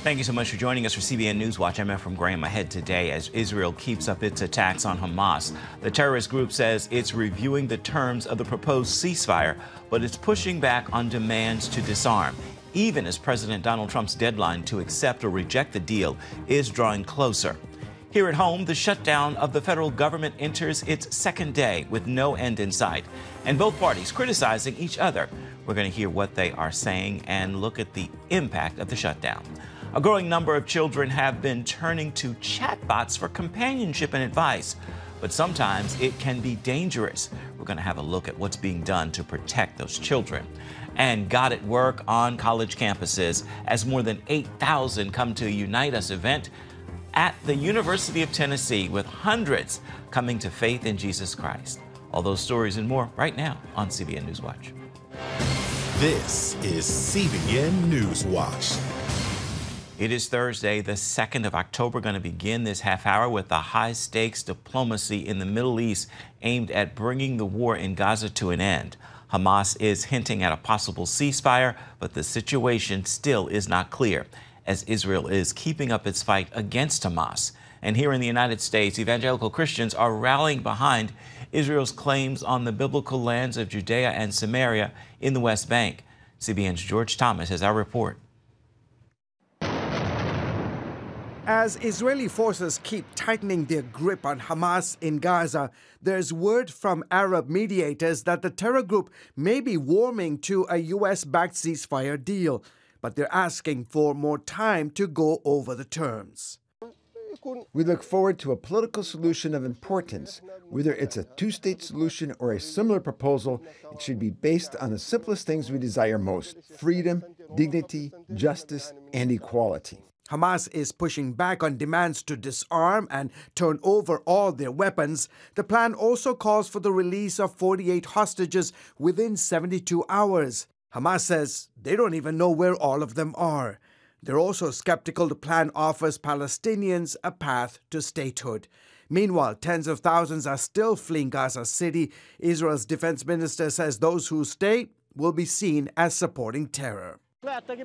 Thank you so much for joining us for CBN NewsWatch. I'm Ephraim Graham. Ahead today as Israel keeps up its attacks on Hamas. The terrorist group says it's reviewing the terms of the proposed ceasefire, but it's pushing back on demands to disarm, even as President Donald Trump's deadline to accept or reject the deal is drawing closer. Here at home, the shutdown of the federal government enters its second day with no end in sight, and both parties criticizing each other. We're going to hear what they are saying and look at the impact of the shutdown. A growing number of children have been turning to chatbots for companionship and advice, but sometimes it can be dangerous. We're going to have a look at what's being done to protect those children. And God at work on college campuses as more than 8,000 come to a Unite Us event at the University of Tennessee, with hundreds coming to faith in Jesus Christ. All those stories and more right now on CBN NewsWatch. This is CBN NewsWatch. It is Thursday, the 2nd of October. Going to begin this half hour with the high-stakes diplomacy in the Middle East aimed at bringing the war in Gaza to an end. Hamas is hinting at a possible ceasefire, but the situation still is not clear, as Israel is keeping up its fight against Hamas. And here in the United States, evangelical Christians are rallying behind Israel's claims on the biblical lands of Judea and Samaria in the West Bank. CBN's George Thomas has our report. As Israeli forces keep tightening their grip on Hamas in Gaza, there's word from Arab mediators that the terror group may be warming to a U.S.-backed ceasefire deal, but they're asking for more time to go over the terms. We look forward to a political solution of importance. Whether it's a two-state solution or a similar proposal, it should be based on the simplest things we desire most: freedom, dignity, justice, and equality. Hamas is pushing back on demands to disarm and turn over all their weapons. The plan also calls for the release of 48 hostages within 72 hours. Hamas says they don't even know where all of them are. They're also skeptical the plan offers Palestinians a path to statehood. Meanwhile, tens of thousands are still fleeing Gaza City. Israel's defense minister says those who stay will be seen as supporting terror.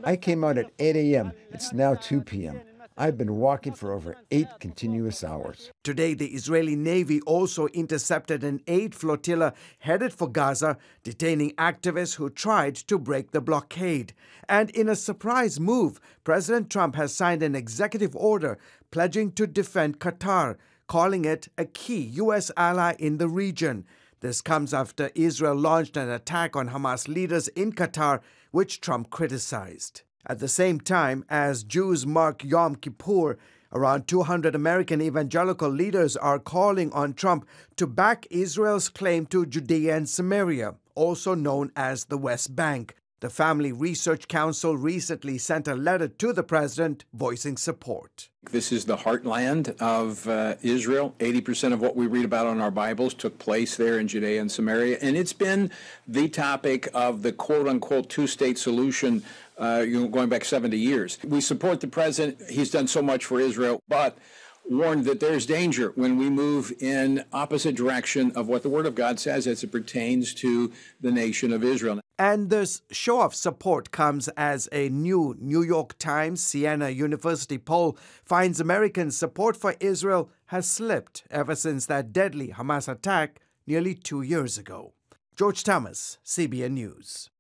I came out at 8 a.m. It's now 2 p.m. I've been walking for over 8 continuous hours. Today, the Israeli Navy also intercepted an aid flotilla headed for Gaza, detaining activists who tried to break the blockade. And in a surprise move, President Trump has signed an executive order pledging to defend Qatar, calling it a key U.S. ally in the region. This comes after Israel launched an attack on Hamas leaders in Qatar, which Trump criticized. At the same time, as Jews mark Yom Kippur, around 200 American evangelical leaders are calling on Trump to back Israel's claim to Judea and Samaria, also known as the West Bank. The Family Research Council recently sent a letter to the president voicing support. This is the heartland of Israel. 80% of what we read about in our Bibles took place there in Judea and Samaria. And it's been the topic of the quote-unquote two-state solution going back 70 years. We support the president. He's done so much for Israel, but warned that there's danger when we move in opposite direction of what the Word of God says as it pertains to the nation of Israel. And this show of support comes as a new New York Times Siena University poll finds American support for Israel has slipped ever since that deadly Hamas attack nearly 2 years ago. George Thomas, CBN News.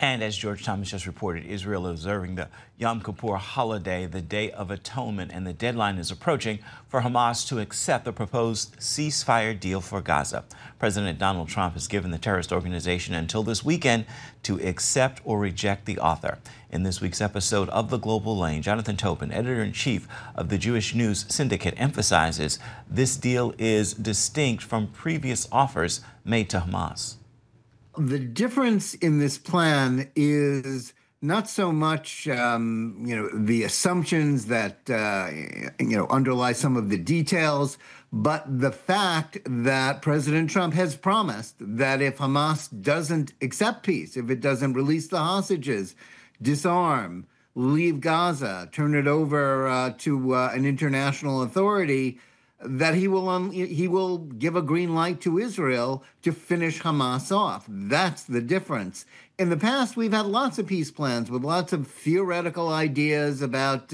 And as George Thomas just reported, Israel is observing the Yom Kippur holiday, the Day of Atonement, and the deadline is approaching for Hamas to accept the proposed ceasefire deal for Gaza. President Donald Trump has given the terrorist organization until this weekend to accept or reject the offer. In this week's episode of The Global Lane, Jonathan Tobin, editor-in-chief of the Jewish News Syndicate, emphasizes this deal is distinct from previous offers made to Hamas. The difference in this plan is not so much, the assumptions that, underlie some of the details, but the fact that President Trump has promised that if Hamas doesn't accept peace, if it doesn't release the hostages, disarm, leave Gaza, turn it over to an international authority, that he will give a green light to Israel to finish Hamas off. That's the difference. In the past, we've had lots of peace plans with lots of theoretical ideas about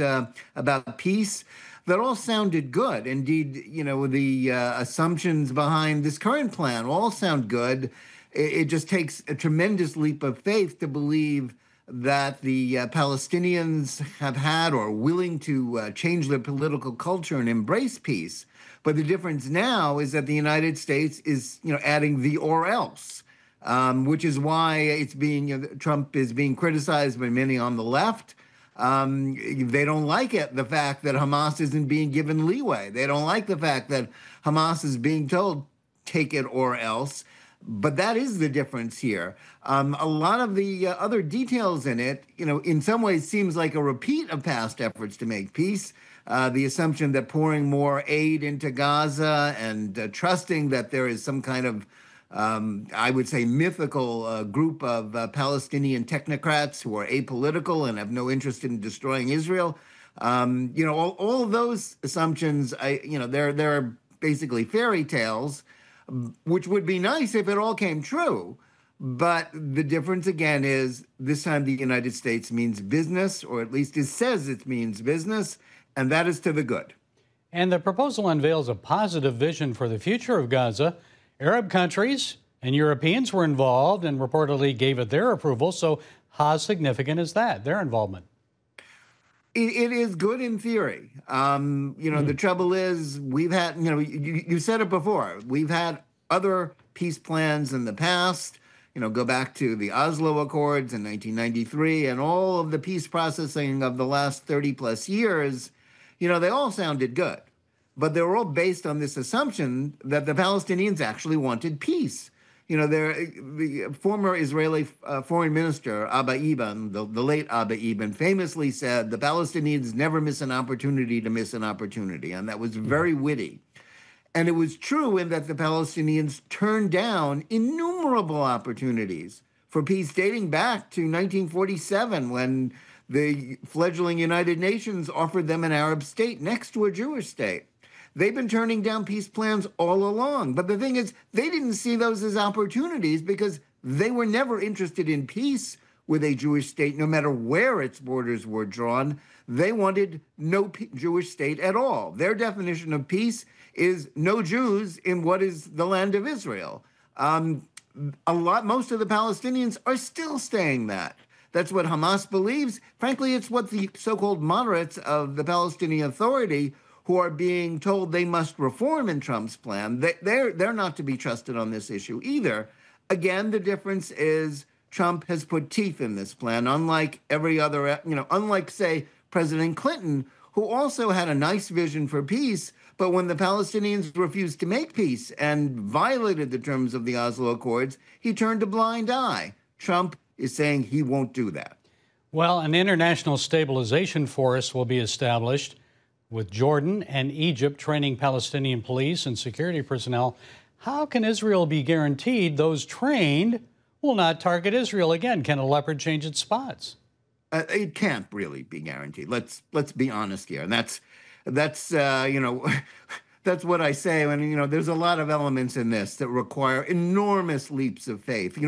peace that all sounded good. Indeed, the assumptions behind this current plan all sound good. It just takes a tremendous leap of faith to believe that the Palestinians have had or are willing to change their political culture and embrace peace. But the difference now is that the United States is, adding the or else, which is why it's being Trump is being criticized by many on the left. They don't like it, the fact that Hamas isn't being given leeway. They don't like the fact that Hamas is being told, take it or else. But that is the difference here. A lot of the other details in it, in some ways seems like a repeat of past efforts to make peace. The assumption that pouring more aid into Gaza and trusting that there is some kind of, I would say, mythical group of Palestinian technocrats who are apolitical and have no interest in destroying Israel. All of those assumptions, they're basically fairy tales, which would be nice if it all came true. But the difference, again, is this time the United States means business, or at least it says it means business, and that is to the good. And the proposal unveils a positive vision for the future of Gaza. Arab countries and Europeans were involved and reportedly gave it their approval. So how significant is that, their involvement? It is good in theory. The trouble is we've had, you said it before, we've had other peace plans in the past, go back to the Oslo Accords in 1993 and all of the peace processing of the last 30 plus years, they all sounded good. But they were all based on this assumption that the Palestinians actually wanted peace. The former Israeli foreign minister, Abba Eban, the late Abba Eban, famously said, the Palestinians never miss an opportunity to miss an opportunity. And that was very witty. And it was true in that the Palestinians turned down innumerable opportunities for peace dating back to 1947, when the fledgling United Nations offered them an Arab state next to a Jewish state. They've been turning down peace plans all along. But the thing is, they didn't see those as opportunities because they were never interested in peace with a Jewish state, no matter where its borders were drawn. They wanted no Jewish state at all. Their definition of peace is no Jews in what is the land of Israel. Most of the Palestinians are still saying that. That's what Hamas believes. Frankly, it's what the so-called moderates of the Palestinian Authority, who are being told they must reform in Trump's plan, they're not to be trusted on this issue either. Again, the difference is Trump has put teeth in this plan, unlike every other, unlike, say, President Clinton, who also had a nice vision for peace, but when the Palestinians refused to make peace and violated the terms of the Oslo Accords, he turned a blind eye. Trump is saying he won't do that. Well, an international stabilization force will be established, with Jordan and Egypt training Palestinian police and security personnel. How can Israel be guaranteed those trained will not target Israel again? Can a leopard change its spots? It can't really be guaranteed. Let's be honest here, and that's that's what I say. When there's a lot of elements in this that require enormous leaps of faith.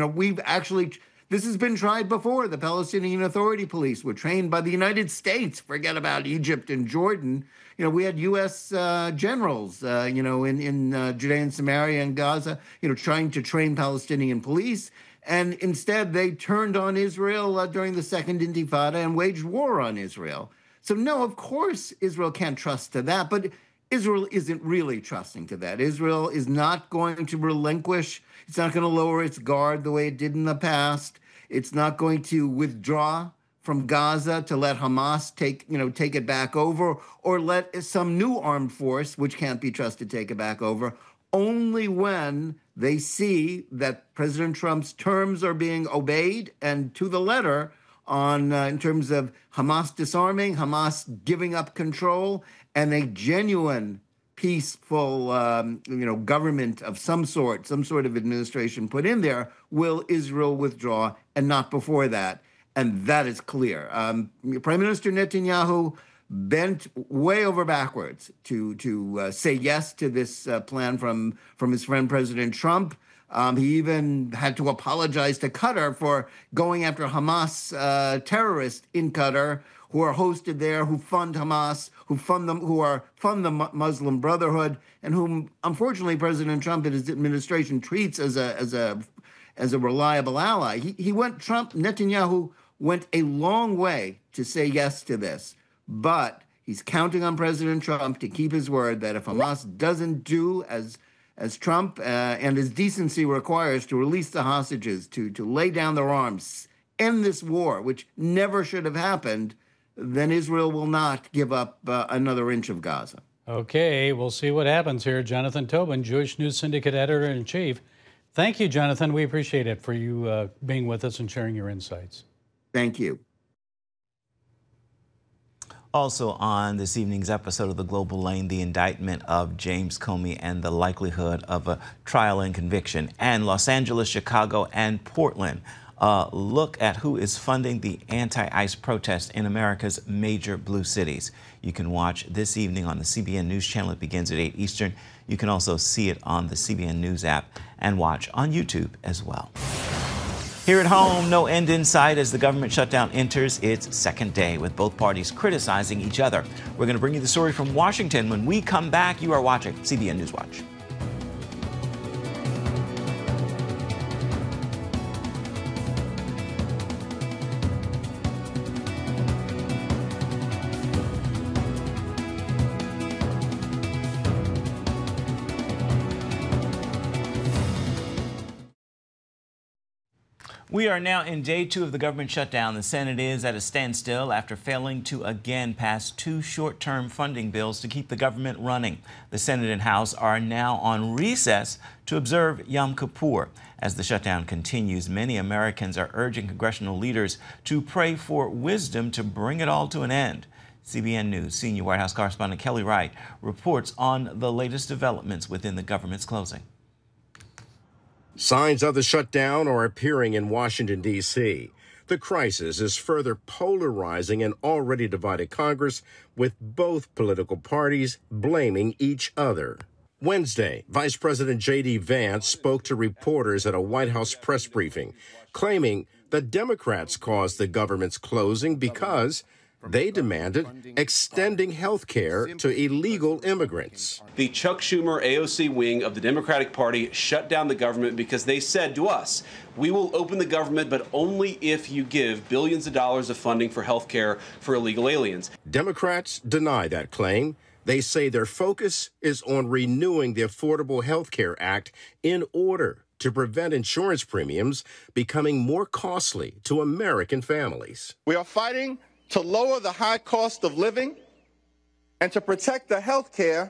This has been tried before. The Palestinian Authority police were trained by the United States. Forget about Egypt and Jordan. We had U.S. generals, in Judea and Samaria and Gaza, trying to train Palestinian police. And instead, they turned on Israel during the Second Intifada and waged war on Israel. So, no, of course, Israel can't trust to that. But Israel isn't really trusting to that. Israel is not going to relinquish. It's not going to lower its guard the way it did in the past. It's not going to withdraw from Gaza to let Hamas take it back over, or let some new armed force, which can't be trusted, take it back over, only when they see that President Trump's terms are being obeyed and to the letter on in terms of Hamas disarming, Hamas giving up control, and a genuine peaceful, government of some sort of administration put in there, will Israel withdraw, and not before that. And that is clear. Prime Minister Netanyahu bent way over backwards to say yes to this plan from his friend President Trump. He even had to apologize to Qatar for going after Hamas terrorists in Qatar, who are hosted there, who fund Hamas, who fund the Muslim Brotherhood, and whom, unfortunately, President Trump and his administration treats as a reliable ally. Netanyahu went a long way to say yes to this, but he's counting on President Trump to keep his word that if Hamas doesn't do as Trump and his decency requires, to release the hostages, to lay down their arms, end this war, which never should have happened, then Israel will not give up another inch of Gaza. Okay, we'll see what happens here. Jonathan Tobin, Jewish News Syndicate Editor-in-Chief. Thank you, Jonathan. We appreciate it for you being with us and sharing your insights. Thank you. Also on this evening's episode of The Global Lane, the indictment of James Comey and the likelihood of a trial and conviction. And Los Angeles, Chicago, and Portland look at who is funding the anti-ICE protest in America's major blue cities. You can watch this evening on the CBN News channel. It begins at 8 Eastern. You can also see it on the CBN News app and watch on YouTube as well. Here at home, no end in sight as the government shutdown enters its second day, with both parties criticizing each other. We're going to bring you the story from Washington. When we come back, you are watching CBN NewsWatch. We are now in day 2 of the government shutdown. The Senate is at a standstill after failing to again pass 2 short-term funding bills to keep the government running. The Senate and House are now on recess to observe Yom Kippur. As the shutdown continues, many Americans are urging congressional leaders to pray for wisdom to bring it all to an end. CBN News senior White House correspondent Kelly Wright reports on the latest developments within the government's closing. Signs of the shutdown are appearing in Washington, D.C. The crisis is further polarizing an already divided Congress, with both political parties blaming each other. Wednesday, Vice President J.D. Vance spoke to reporters at a White House press briefing, claiming the Democrats caused the government's closing because they demanded extending health care to illegal immigrants. The Chuck Schumer AOC wing of the Democratic Party shut down the government because they said to us, we will open the government, but only if you give billions of dollars of funding for health care for illegal aliens. Democrats deny that claim. They say their focus is on renewing the Affordable Health Care Act in order to prevent insurance premiums becoming more costly to American families. We are fighting to lower the high cost of living and to protect the health care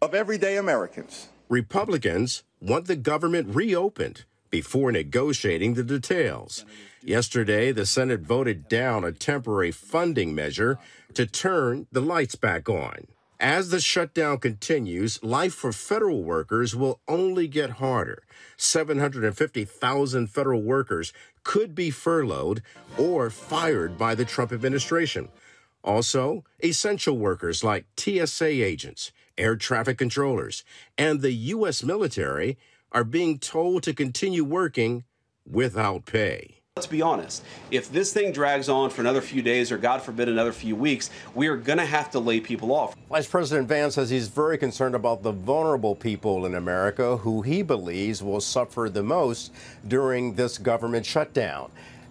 of everyday Americans. Republicans want the government reopened before negotiating the details. Yesterday, the Senate voted down a temporary funding measure to turn the lights back on. As the shutdown continues, life for federal workers will only get harder. 750,000 federal workers could be furloughed or fired by the Trump administration. Also, essential workers like TSA agents, air traffic controllers, and the U.S. military are being told to continue working without pay. Let's be honest. If this thing drags on for another few days or, God forbid, another few weeks, we are going to have to lay people off. Vice President Vance says he's very concerned about the vulnerable people in America who he believes will suffer the most during this government shutdown.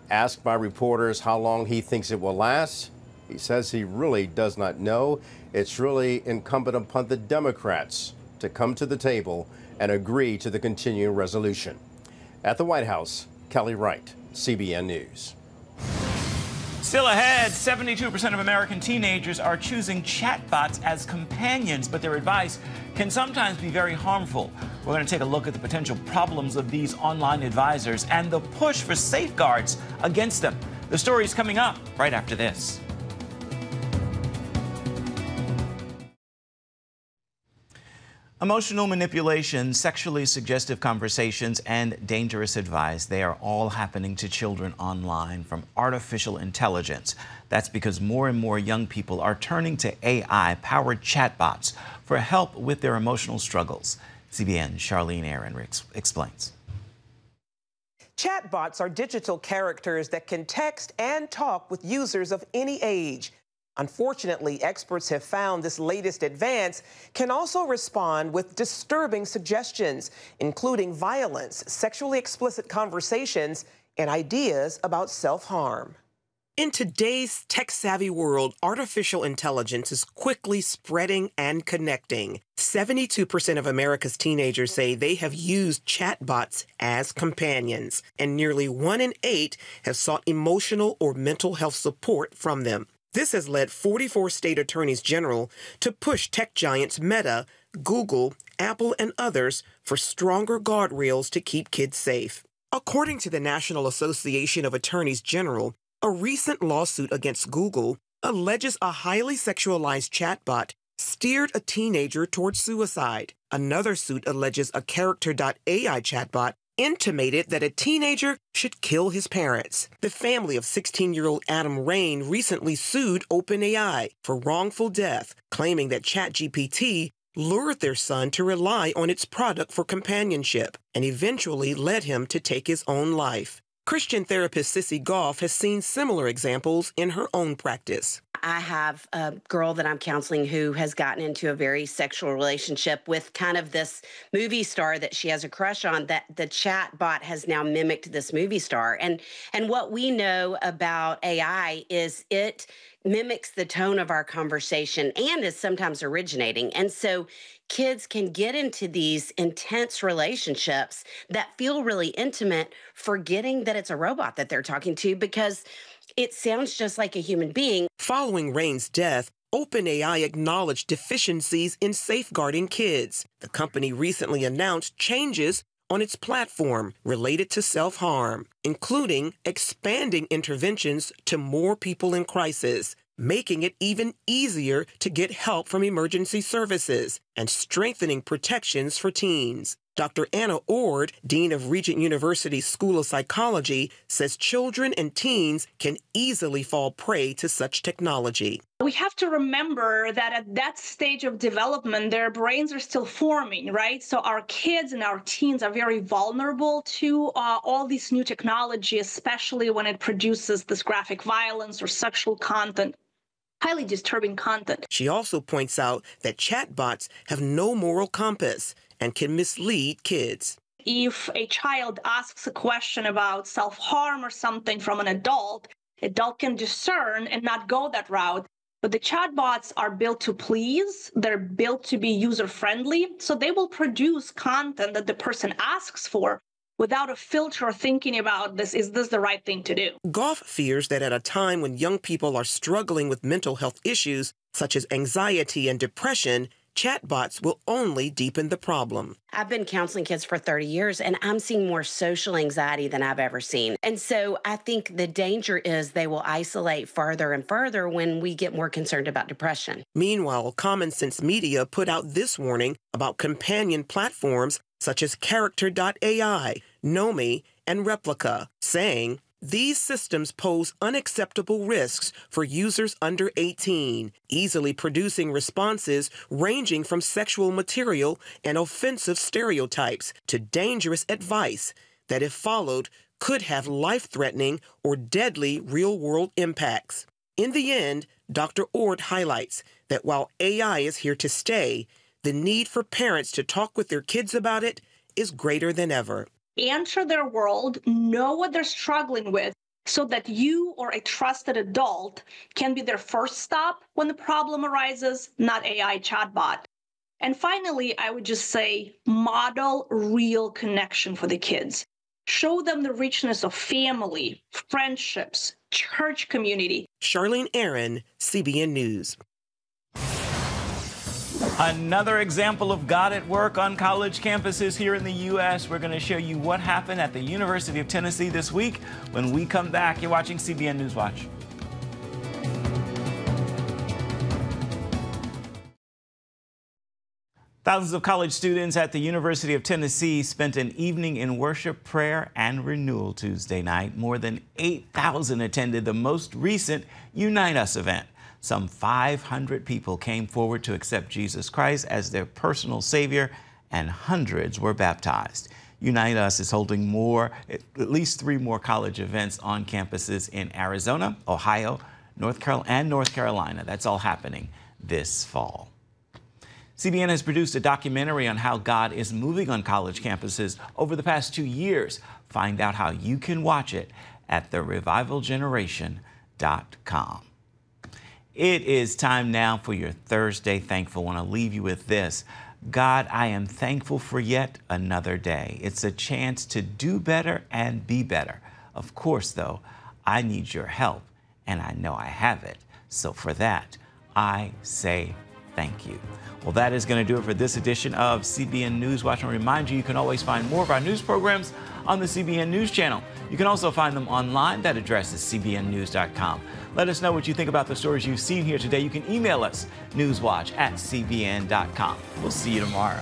Asked by reporters how long he thinks it will last, he says he really does not know. It's really incumbent upon the Democrats to come to the table and agree to the continuing resolution. At the White House, Kelly Wright, CBN News. Still ahead, 72% of American teenagers are choosing chatbots as companions, but their advice can sometimes be very harmful. We're going to take a look at the potential problems of these online advisors and the push for safeguards against them. The story is coming up right after this. Emotional manipulation, sexually suggestive conversations, and dangerous advice, they are all happening to children online from artificial intelligence. That's because more and more young people are turning to AI-powered chatbots for help with their emotional struggles. CBN's Charlene Aaron explains. Chatbots are digital characters that can text and talk with users of any age. Unfortunately, experts have found this latest advance can also respond with disturbing suggestions, including violence, sexually explicit conversations, and ideas about self-harm. In today's tech-savvy world, artificial intelligence is quickly spreading and connecting. 72% of America's teenagers say they have used chatbots as companions, and nearly 1 in 8 have sought emotional or mental health support from them. This has led 44 state attorneys general to push tech giants Meta, Google, Apple, and others for stronger guardrails to keep kids safe. According to the National Association of Attorneys General, a recent lawsuit against Google alleges a highly sexualized chatbot steered a teenager toward suicide. Another suit alleges a character.ai chatbot intimated that a teenager should kill his parents. The family of 16-year-old Adam Rain recently sued OpenAI for wrongful death, claiming that ChatGPT lured their son to rely on its product for companionship and eventually led him to take his own life. Christian therapist Sissy Goff has seen similar examples in her own practice. I have a girl that I'm counseling who has gotten into a very sexual relationship with kind of this movie star that she has a crush on, that the chat bot has now mimicked this movie star. And what we know about AI is it mimics the tone of our conversation and is sometimes originating. And so kids can get into these intense relationships that feel really intimate, forgetting that it's a robot that they're talking to because it sounds just like a human being. Following Rain's death, OpenAI acknowledged deficiencies in safeguarding kids. The company recently announced changes on its platform related to self-harm, including expanding interventions to more people in crisis, making it even easier to get help from emergency services, and strengthening protections for teens. Dr. Anna Ord, Dean of Regent University's School of Psychology, says children and teens can easily fall prey to such technology. We have to remember that at that stage of development, their brains are still forming, right? So our kids and our teens are very vulnerable to all this new technology, especially when it produces this graphic violence or sexual content. Highly disturbing content. She also points out that chatbots have no moral compass and can mislead kids. If a child asks a question about self-harm or something from an adult can discern and not go that route. But the chatbots are built to please. They're built to be user-friendly. So they will produce content that the person asks for without a filter thinking about this, is this the right thing to do? Goff fears that at a time when young people are struggling with mental health issues, such as anxiety and depression, chatbots will only deepen the problem. I've been counseling kids for 30 years, and I'm seeing more social anxiety than I've ever seen. And so I think the danger is they will isolate further and further when we get more concerned about depression. Meanwhile, Common Sense Media put out this warning about companion platforms such as Character.ai, Nomi, and Replica, saying, these systems pose unacceptable risks for users under 18, easily producing responses ranging from sexual material and offensive stereotypes to dangerous advice that, if followed, could have life-threatening or deadly real-world impacts. In the end, Dr. Ord highlights that while AI is here to stay, the need for parents to talk with their kids about it is greater than ever. Enter their world, know what they're struggling with, so that you or a trusted adult can be their first stop when the problem arises, not AI chatbot. And finally, I would just say, model real connection for the kids. Show them the richness of family, friendships, church community. Charlene Aaron, CBN News. Another example of God at work on college campuses here in the U.S. We're going to show you what happened at the University of Tennessee this week. When we come back, you're watching CBN NewsWatch. Thousands of college students at the University of Tennessee spent an evening in worship, prayer, and renewal Tuesday night. More than 8,000 attended the most recent Unite Us event. Some 500 people came forward to accept Jesus Christ as their personal Savior, and hundreds were baptized. Unite Us is holding at least 3 more college events on campuses in Arizona, Ohio, North Carolina. That's all happening this fall. CBN has produced a documentary on how God is moving on college campuses over the past 2 years. Find out how you can watch it at therevivalgeneration.com. It is time now for your Thursday Thankful. I want to leave you with this. God, I am thankful for yet another day. It's a chance to do better and be better. Of course, though, I need your help, and I know I have it. So for that, I say thank you. Well, that is going to do it for this edition of CBN NewsWatch. And remind you, you can always find more of our news programs on the CBN News channel. You can also find them online. That address is cbnnews.com. Let us know what you think about the stories you've seen here today. You can email us, newswatch@cbn.com. We'll see you tomorrow.